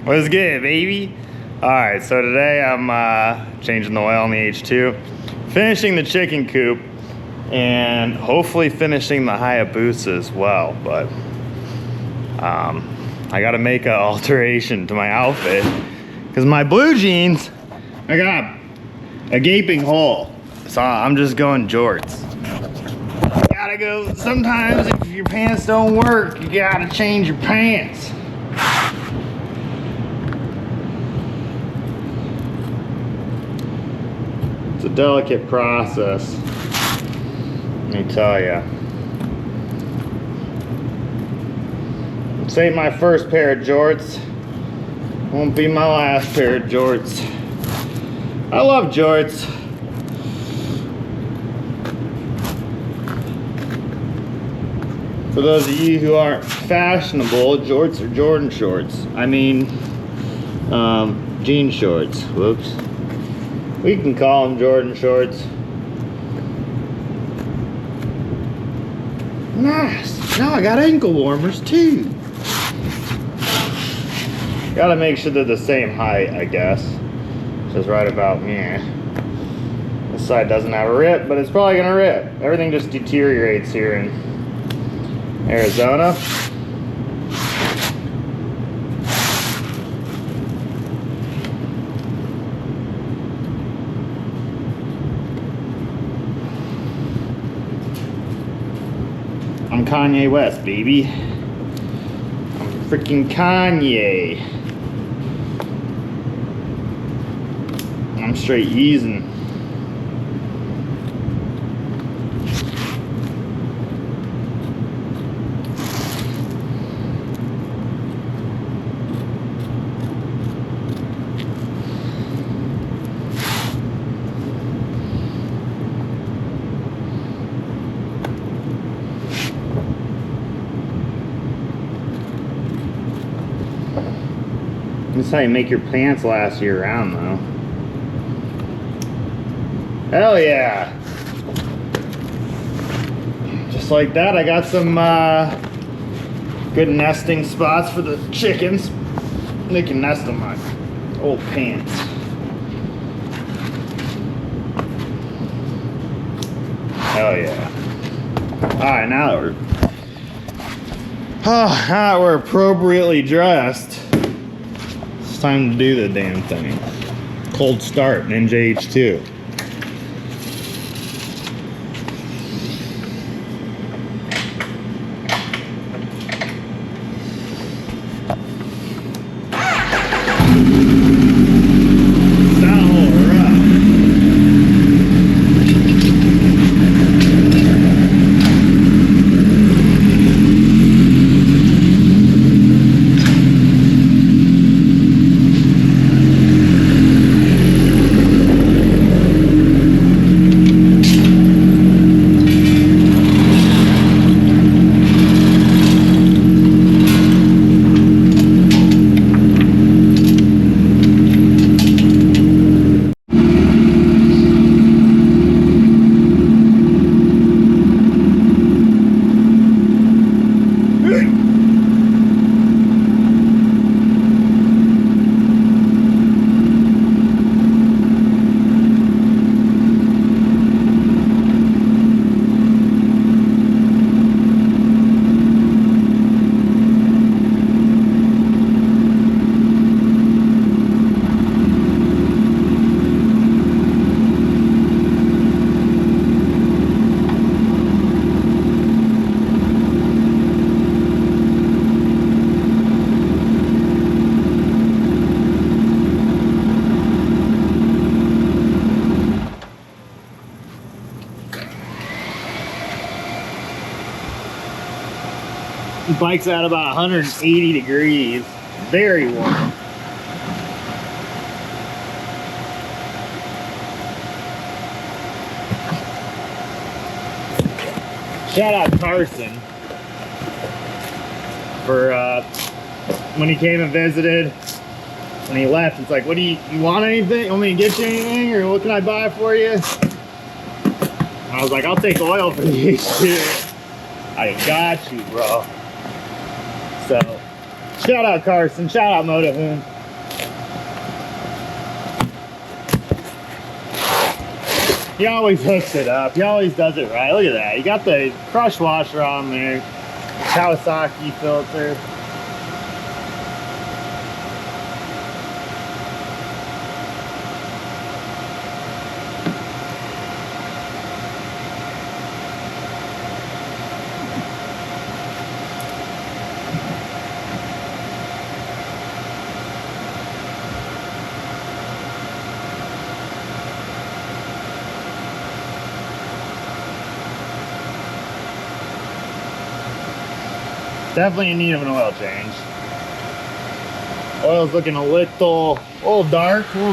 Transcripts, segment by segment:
What's good, baby? Alright, so today I'm changing the oil in the H2, finishing the chicken coop, and hopefully finishing the Hayabusa as well. But I gotta make an alteration to my outfit because my blue jeans, I got a gaping hole. So I'm just going jorts. Gotta go, sometimes if your pants don't work, you gotta change your pants. It's a delicate process, let me tell you. This ain't my first pair of jorts. Won't be my last pair of jorts. I love jorts. For those of you who aren't fashionable, jorts are Jordan shorts. I mean, jean shorts. Whoops. We can call them Jordan shorts. Nice. Now I got ankle warmers too. Gotta make sure they're the same height, I guess. Just right about me. This side doesn't have a rip, but it's probably gonna rip. Everything just deteriorates here in Arizona. I'm Kanye West, baby. I'm freaking Kanye. I'm straight easing. This is how you make your pants last year round, though. Hell yeah! Just like that, I got some good nesting spots for the chickens. They can nest on my old pants. Hell yeah! All right, now that we're appropriately dressed. It's time to do the damn thing. Cold start, Ninja H2. The bike's at about 180 degrees, very warm. Shout out Carson for when he came and visited. When he left, it's like, what do you want anything? You want me to get you anything, or what can I buy for you? And I was like, I'll take oil for the H2. I got you, bro. So, shout out Carson, shout out Motorhome. He always hooks it up. He always does it right. Look at that. You got the crush washer on there. Kawasaki filter. Definitely in need of an oil change. Oil's looking a little dark, You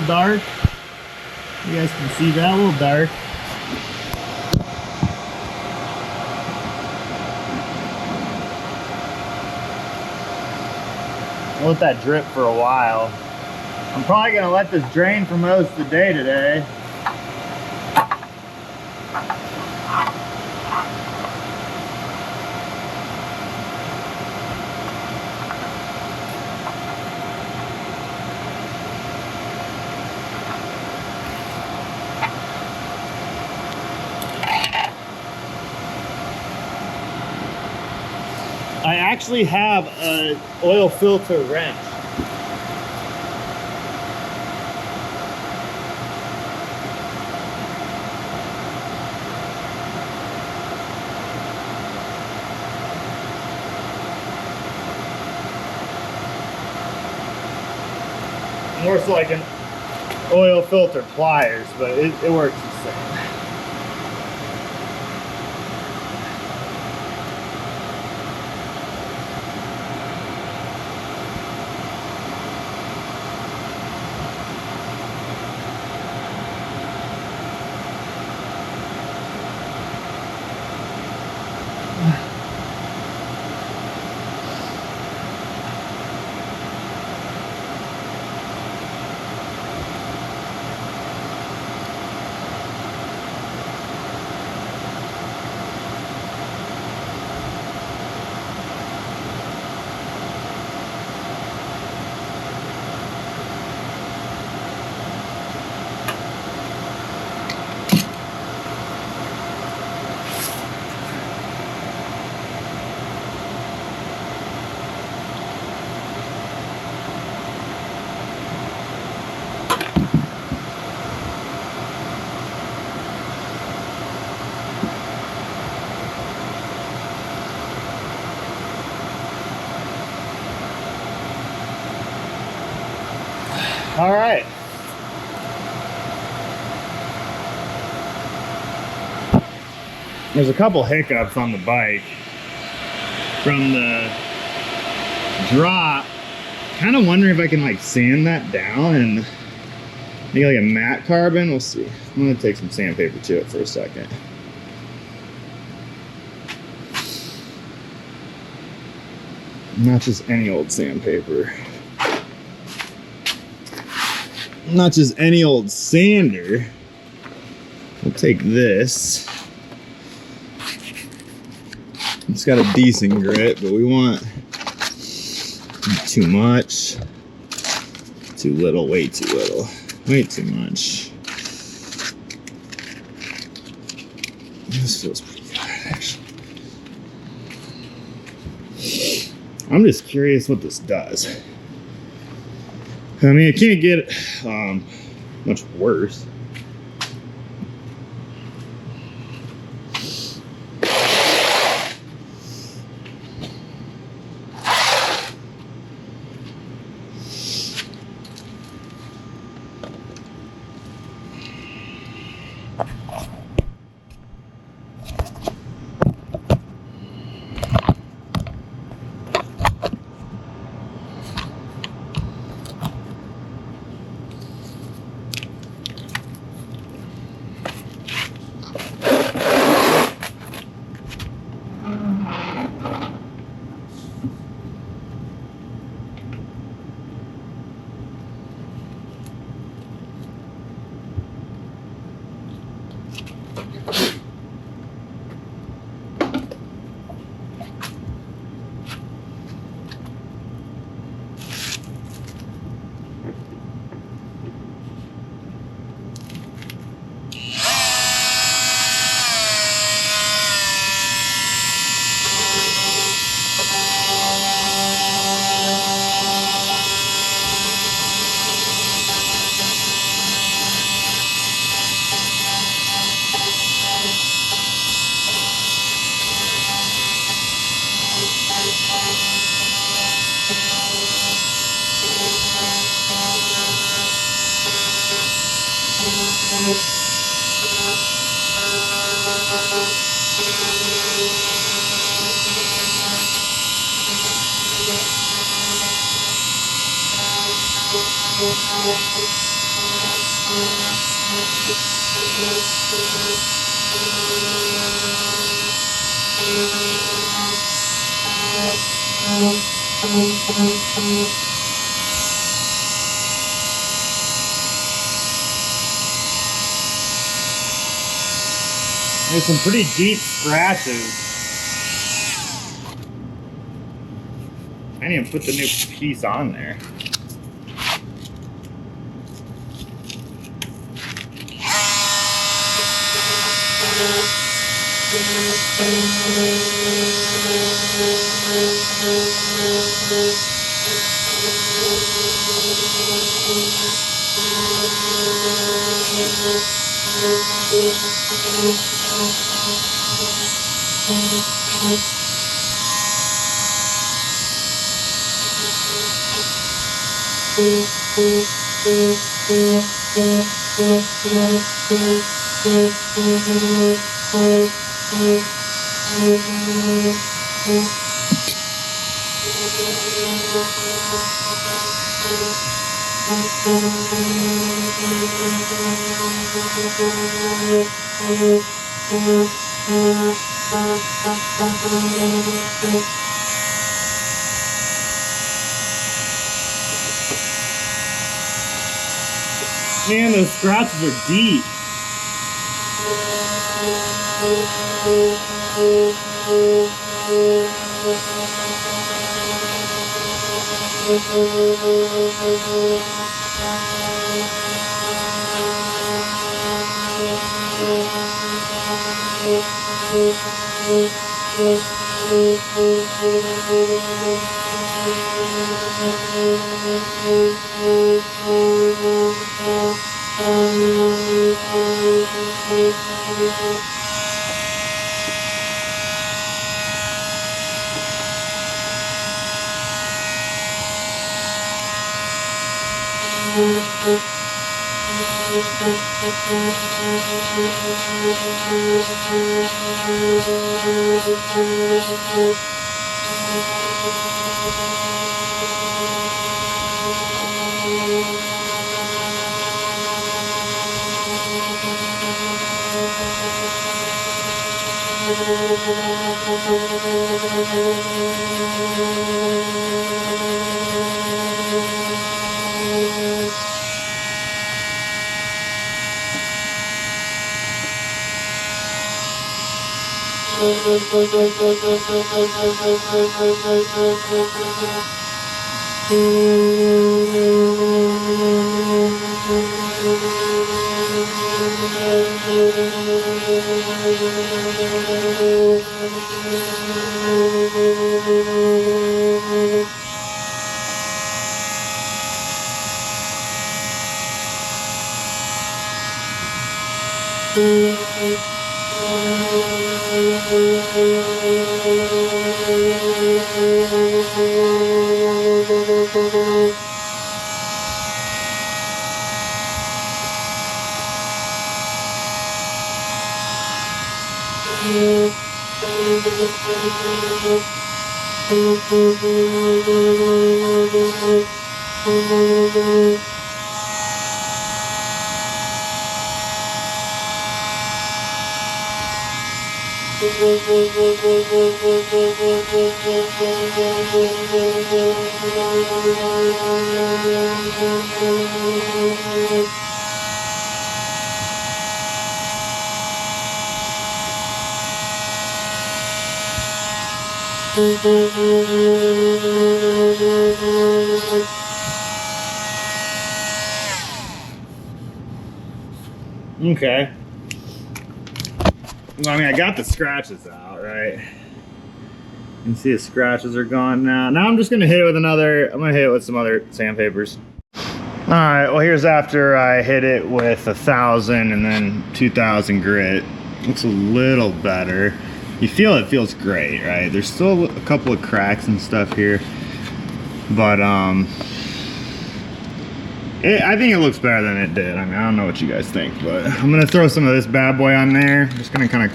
guys can see that, a little dark. I'll let that drip for a while. I'm probably gonna let this drain for most of the day today. I actually have an oil filter wrench. More so like an oil filter pliers, but it works the same. All right. There's a couple hiccups on the bike from the drop. Kind of wondering if I can like sand that down and make like a matte carbon. We'll see. I'm gonna take some sandpaper to it for a second. Not just any old sandpaper. Not just any old sander. We'll take this. It's got a decent grit, but we want too much, too little, way too little, way too much. This feels pretty good, actually. I'm just curious what this does. I mean, it can't get much worse. There's some pretty deep scratches. I didn't even put the new piece on there. Man, those scratches are deep. Okay. Well, I mean, I got the scratches out, right? You can see the scratches are gone now. Now I'm just gonna hit it with I'm gonna hit it with some other sandpapers. All right, well, here's after I hit it with 1,000 and then 2,000 grit. Looks a little better. You feel it feels great, right? There's still a couple of cracks and stuff here, but I think it looks better than it did. I mean, I don't know what you guys think, but I'm gonna throw some of this bad boy on there. I'm just gonna kind of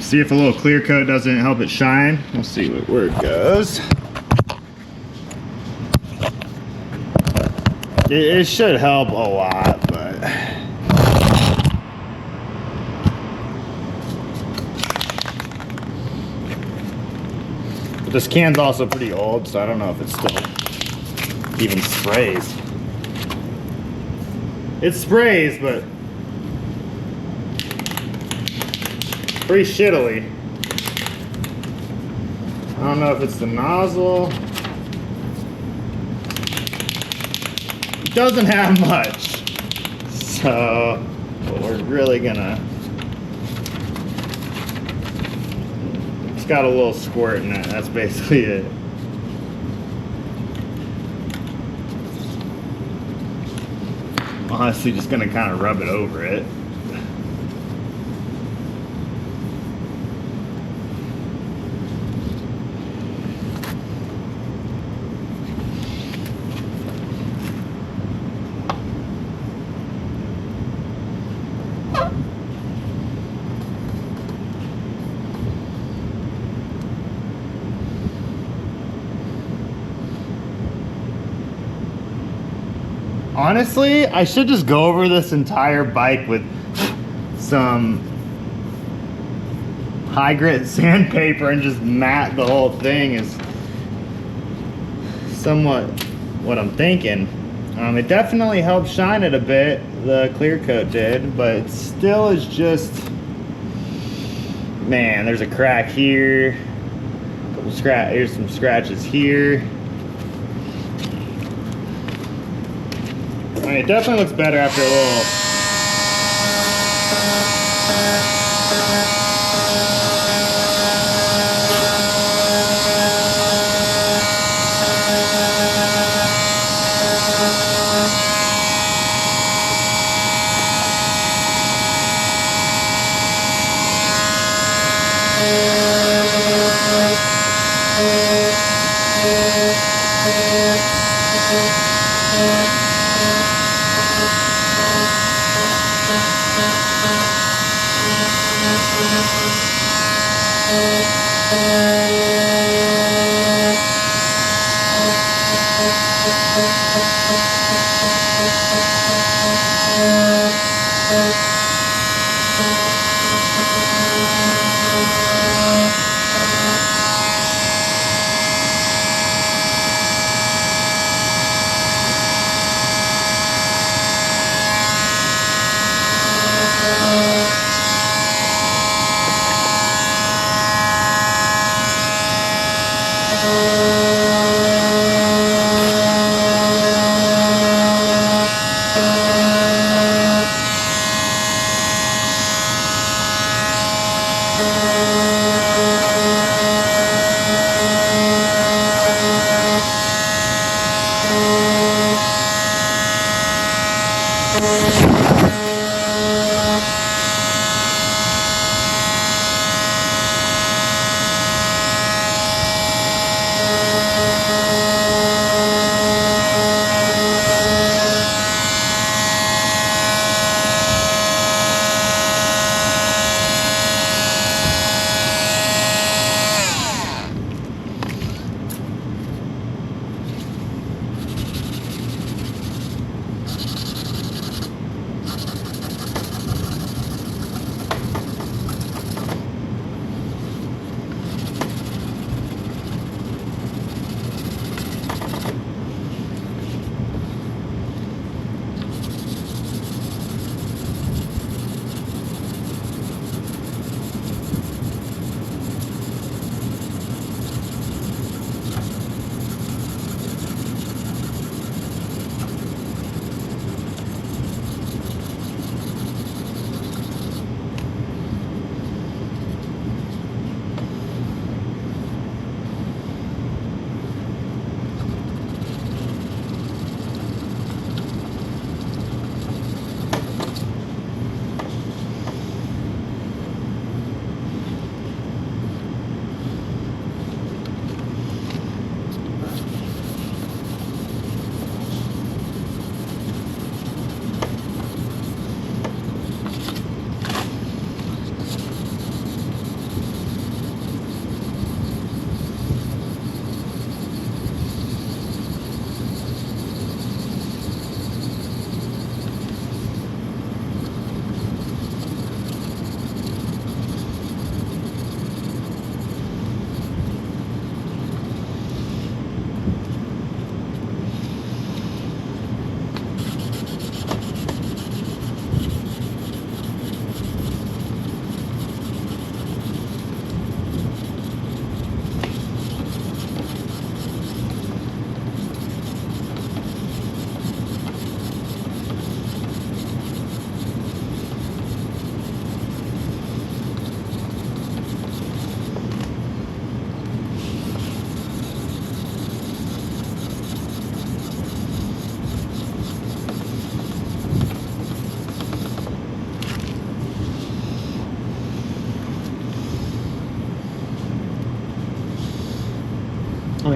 see if a little clear coat doesn't help it shine. We'll see where it goes. It should help a lot, but this can's also pretty old, so I don't know if it's still even sprays. It sprays, but pretty shittily. I don't know if it's the nozzle. It doesn't have much, so we're really gonna. It's got a little squirt in it. That's basically it. Honestly, just gonna kind of rub it over it. Honestly, I should just go over this entire bike with some high grit sandpaper and just mat the whole thing is somewhat what I'm thinking. It definitely helped shine it a bit, the clear coat did, but it still is just, man, there's a crack here, here's some scratches here. I mean, it definitely looks better after a little.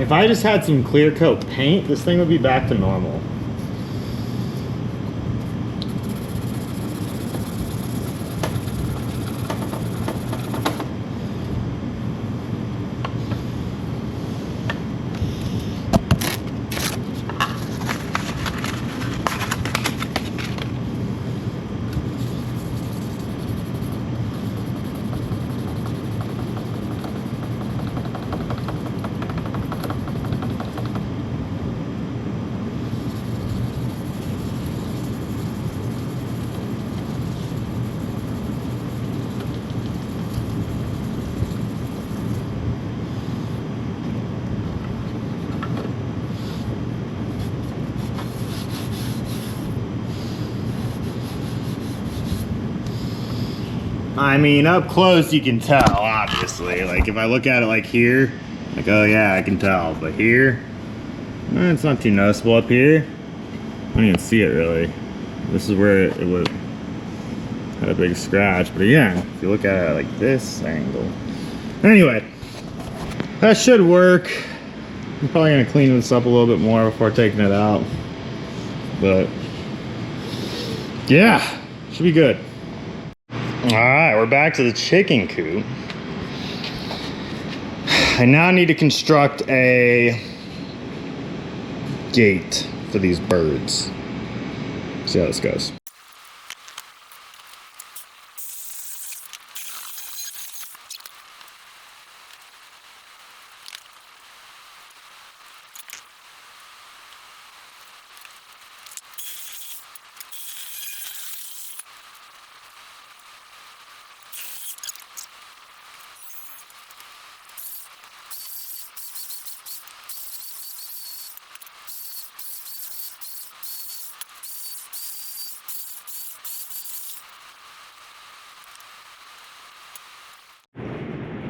Like if I just had some clear coat paint, this thing would be back to normal. I mean, up close you can tell, obviously. Like if I look at it like here, like, oh yeah, I can tell. But here, it's not too noticeable up here. I don't even see it really. This is where it would had a big scratch. But again, if you look at it like this angle. Anyway, that should work. I'm probably gonna clean this up a little bit more before taking it out. But yeah, should be good. All right, we're back to the chicken coop. I now need to construct a gate for these birds. See how this goes.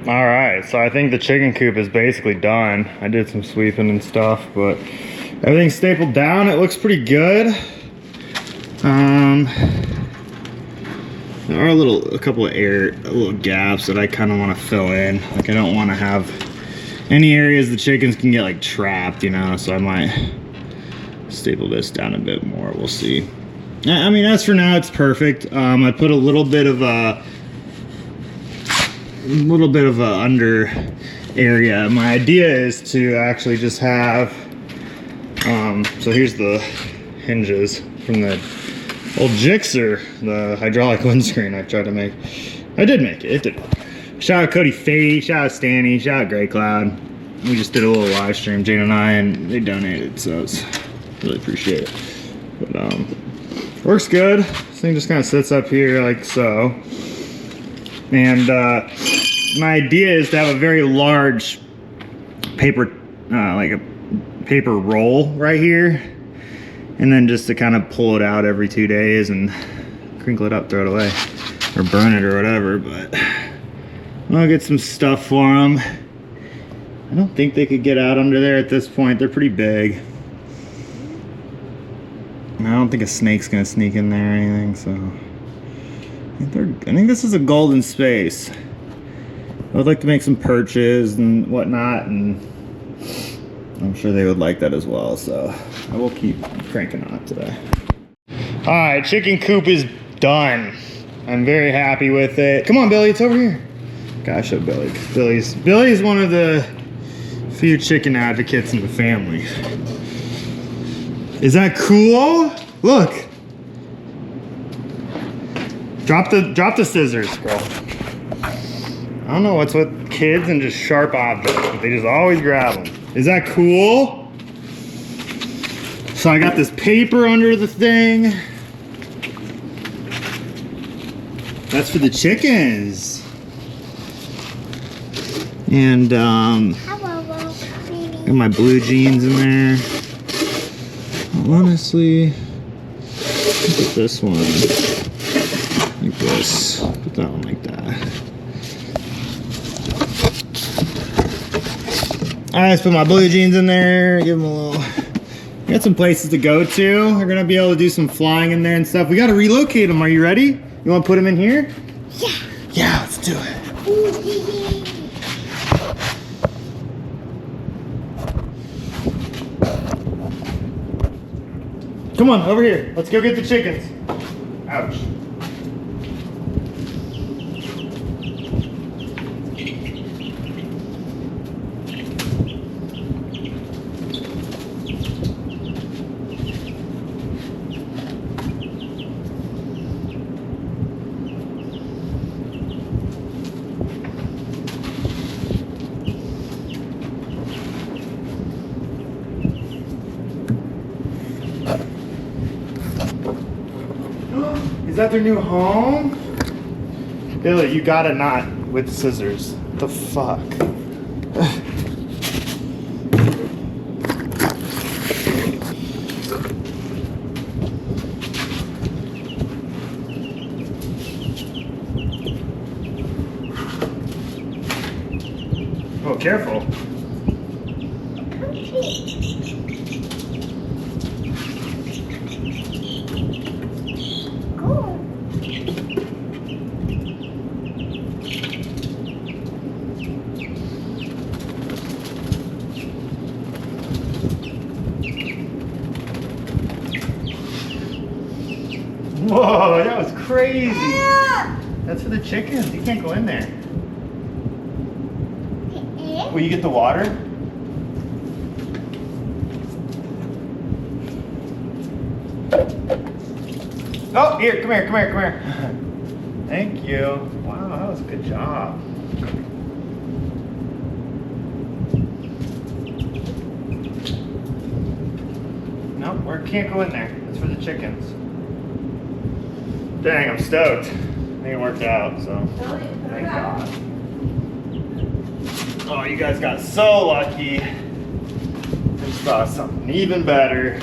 All right, so I think the chicken coop is basically done. I did some sweeping and stuff, but everything's stapled down. It looks pretty good. There are a couple of little gaps that I kind of want to fill in. Like I don't want to have any areas the chickens can get like trapped, you know. So I might staple this down a bit more. We'll see. I mean, as for now, it's perfect. I put a little bit of a under area. My idea is to actually just have so here's the hinges from the old Gixxer, the hydraulic windscreen I tried to make. I did make it. It did work. Shout out Cody Fady, shout out Stanny, shout out Gray Cloud. We just did a little live stream, Jane and I, and they donated, so it's really appreciate it. But works good. This thing just kind of sits up here like so. And my idea is to have a very large paper, like a paper roll right here. And then just to kind of pull it out every 2 days and crinkle it up, throw it away. Or burn it or whatever, but I'll get some stuff for them. I don't think they could get out under there at this point. They're pretty big. And I don't think a snake's gonna sneak in there or anything, so. I think this is a golden space. I would like to make some perches and whatnot, and I'm sure they would like that as well, so I will keep cranking on it today. All right, chicken coop is done. I'm very happy with it. Come on, Billy, it's over here. Gotta show Billy. Billy's one of the few chicken advocates in the family. Is that cool? Look. Drop the scissors, bro. I don't know what's with kids and just sharp objects, but they just always grab them. Is that cool? So I got this paper under the thing. That's for the chickens. And got my blue jeans in there. Honestly, look at this one. Like this. Put that one like that. Alright, let's put my blue jeans in there. Give them a little. We got some places to go to. We're gonna be able to do some flying in there and stuff. We gotta relocate them. Are you ready? You wanna put them in here? Yeah. Yeah, let's do it. Come on, over here. Let's go get the chickens. Ouch. Is that their new home? Billy, you got a knot with scissors. What the fuck? Oh, careful. Whoa, that was crazy. That's for the chickens. You can't go in there. Will you get the water? Oh, here, come here, come here, come here. Thank you. Wow, that was a good job. Nope, we can't go in there. It's for the chickens. Dang, I'm stoked. I think it worked out, so thank God. Oh, you guys got so lucky. I just thought of something even better.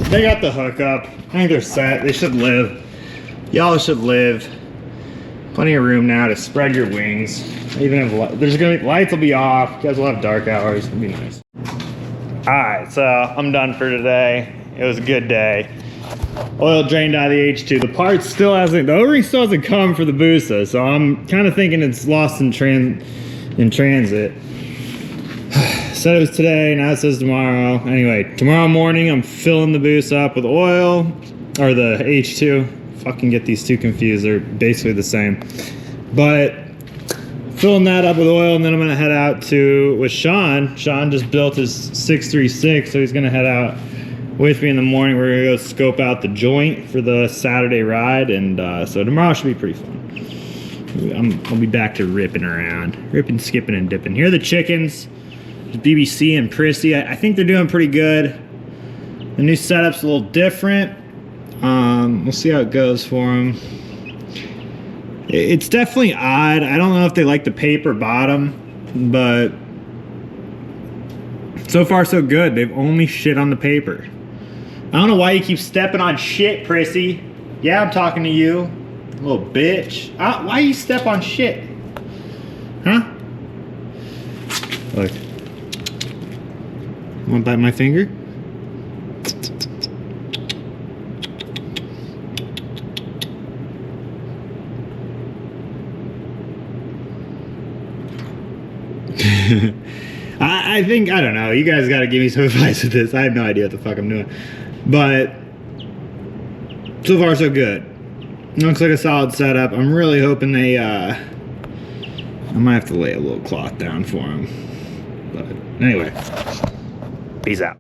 They got the hookup. I think they're set. They should live. Y'all should live. Plenty of room now to spread your wings. Even if there's gonna be lights will be off. You guys will have dark hours. It'll be nice. All right, so I'm done for today. It was a good day. Oil drained out of the H2. The part still hasn't. The O-ring still hasn't come for the Busa, so I'm kind of thinking it's lost in transit. Said it was today, now it says tomorrow. Anyway, tomorrow morning I'm filling the boost up with oil, or the H2. Fucking get these two confused, they're basically the same. But filling that up with oil, and then I'm gonna head out with Sean. Sean just built his 636, so he's gonna head out with me in the morning. We're gonna go scope out the joint for the Saturday ride, and so tomorrow should be pretty fun. I'll be back to ripping around. Ripping, skipping, and dipping. Here are the chickens. BBC and Prissy. I think they're doing pretty good. The new setup's a little different. We'll see how it goes for them. It's definitely odd. I don't know if they like the paper bottom, but so far so good. They've only shit on the paper. I don't know why you keep stepping on shit, Prissy. Yeah, I'm talking to you, little bitch. Why you step on shit? Huh? Look. Want to bite my finger? I think, I don't know. You guys got to give me some advice with this. I have no idea what the fuck I'm doing. But so far so good. Looks like a solid setup. I'm really hoping they, I might have to lay a little cloth down for them. But anyway. Peace out.